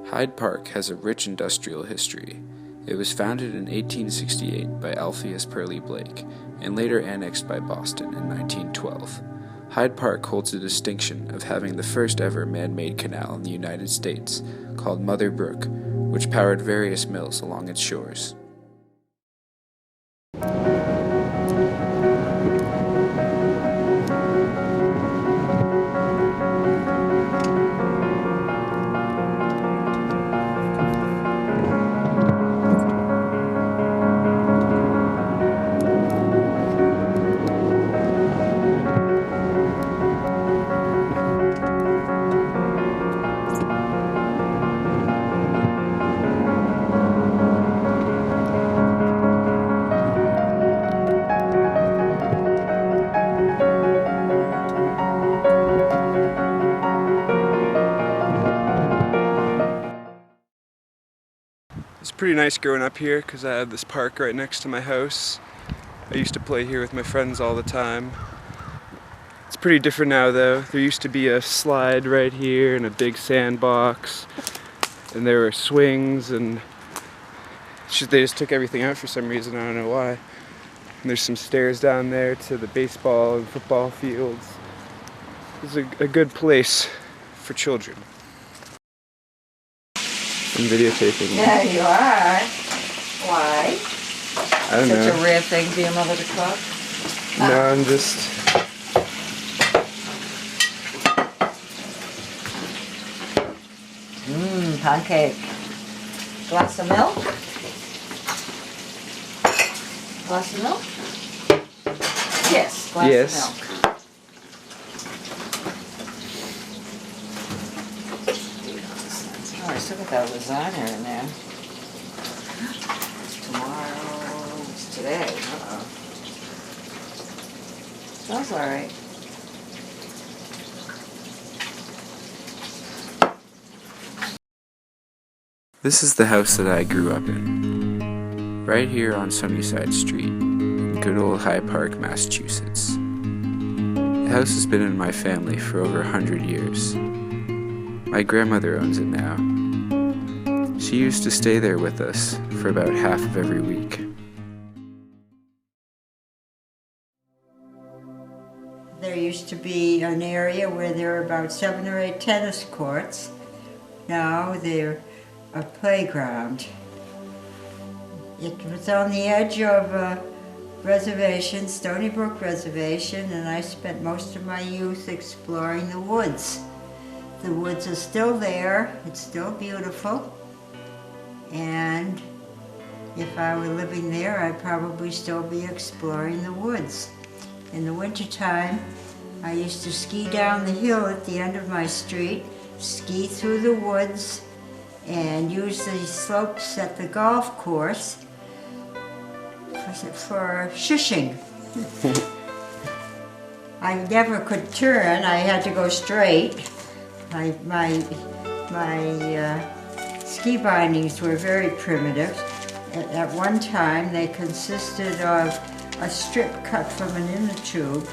Hyde Park has a rich industrial history. It was founded in 1868 by Alpheus Purley Blake and later annexed by Boston in 1912. Hyde Park holds the distinction of having the first ever man-made canal in the United States, called Mother Brook, which powered various mills along its shores. It's pretty nice growing up here because I have this park right next to my house. I used to play here with my friends all the time. It's pretty different now though. There used to be a slide right here and a big sandbox, and there were swings, and they just took everything out for some reason, I don't know why. And there's some stairs down there to the baseball and football fields. It's a good place for children. I'm videotaping. Yeah, you are. Why? I don't know. Such a rare thing for your mother to cook? No, I'm just... Pancake. Glass of milk? Glass of milk? Yes, glass Yes. of milk. Oh, I still got that lasagna in there. It's tomorrow. It's today. Uh-oh. Smells alright. This is the house that I grew up in, right here on Sunnyside Street, in good old Hyde Park, Massachusetts. The house has been in my family for over 100 years. My grandmother owns it now. She used to stay there with us for about half of every week. There used to be an area where there were about 7 or 8 tennis courts. Now they're a playground. It was on the edge of a reservation, Stony Brook Reservation, and I spent most of my youth exploring the woods. The woods are still there, it's still beautiful, and if I were living there, I'd probably still be exploring the woods. In the wintertime, I used to ski down the hill at the end of my street, ski through the woods, and use the slopes at the golf course for shushing. I never could turn, I had to go straight. My ski bindings were very primitive. At one time, they consisted of a strip cut from an inner tube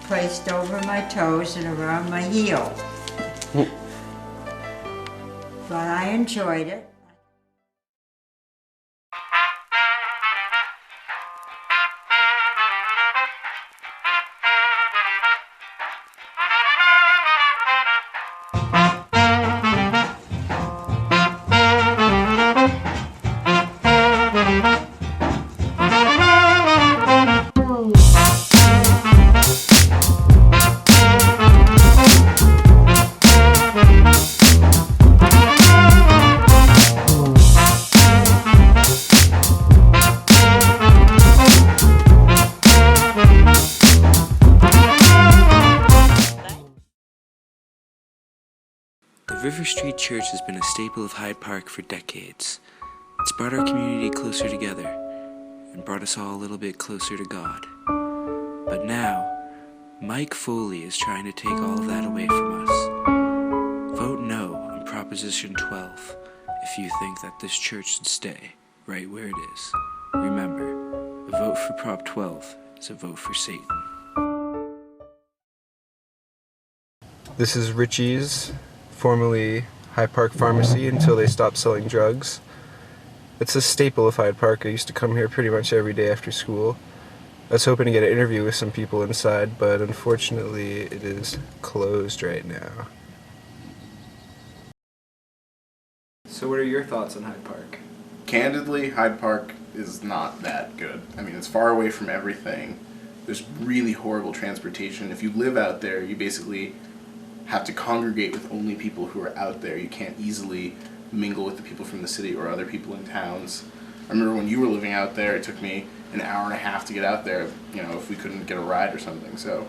placed over my toes and around my heel. But I enjoyed it. The River Street Church has been a staple of Hyde Park for decades. It's brought our community closer together and brought us all a little bit closer to God. But now, Mike Foley is trying to take all of that away from us. Vote no on Proposition 12 if you think that this church should stay right where it is. Remember, a vote for Prop 12 is a vote for Satan. This is Richie's, formerly Hyde Park Pharmacy until they stopped selling drugs. It's a staple of Hyde Park. I used to come here pretty much every day after school. I was hoping to get an interview with some people inside, but unfortunately it is closed right now. So what are your thoughts on Hyde Park? Candidly, Hyde Park is not that good. I mean, it's far away from everything. There's really horrible transportation. If you live out there, you basically have to congregate with only people who are out there. You can't easily mingle with the people from the city or other people in towns. I remember when you were living out there, it took me an hour and a half to get out there, you know, if we couldn't get a ride or something. So,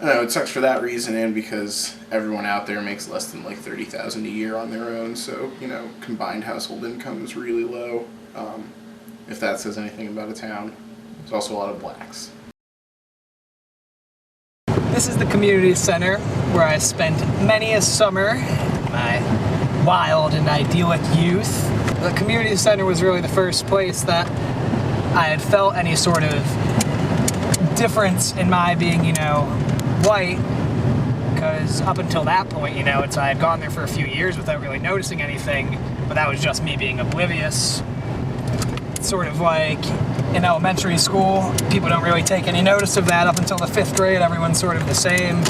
I don't know, it sucks for that reason and because everyone out there makes less than like $30,000 a year on their own. So, you know, combined household income is really low, if that says anything about a town. There's also a lot of blacks. This is the community center where I spent many a summer, my wild and idyllic youth. The community center was really the first place that I had felt any sort of difference in my being, you know, white, because up until that point, you know, I had gone there for a few years without really noticing anything, but that was just me being oblivious. It's sort of like in elementary school, people don't really take any notice of that up until the 5th grade. Everyone's sort of the same.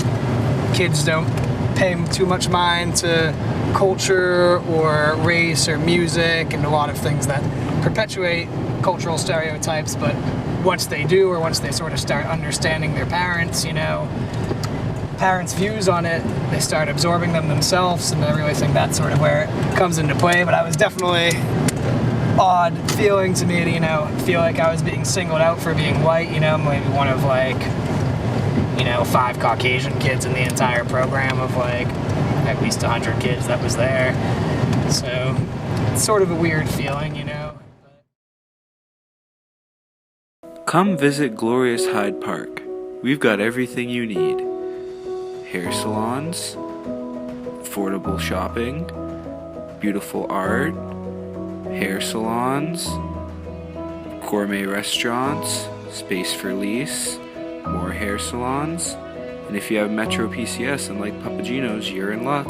Kids don't pay too much mind to culture or race or music and a lot of things that perpetuate cultural stereotypes, but once they do, or once they sort of start understanding their parents, you know, parents' views on it, they start absorbing them themselves, and I really think that's sort of where it comes into play. But I was definitely odd feeling to me to, you know, feel like I was being singled out for being white, you know, maybe one of like, you know, 5 Caucasian kids in the entire program of like at least 100 kids that was there. So it's sort of a weird feeling, you know. Come visit glorious Hyde Park. We've got everything you need. Hair salons, affordable shopping, beautiful art, hair salons, gourmet restaurants, space for lease, more hair salons, and if you have Metro PCS and like Papagino's, you're in luck.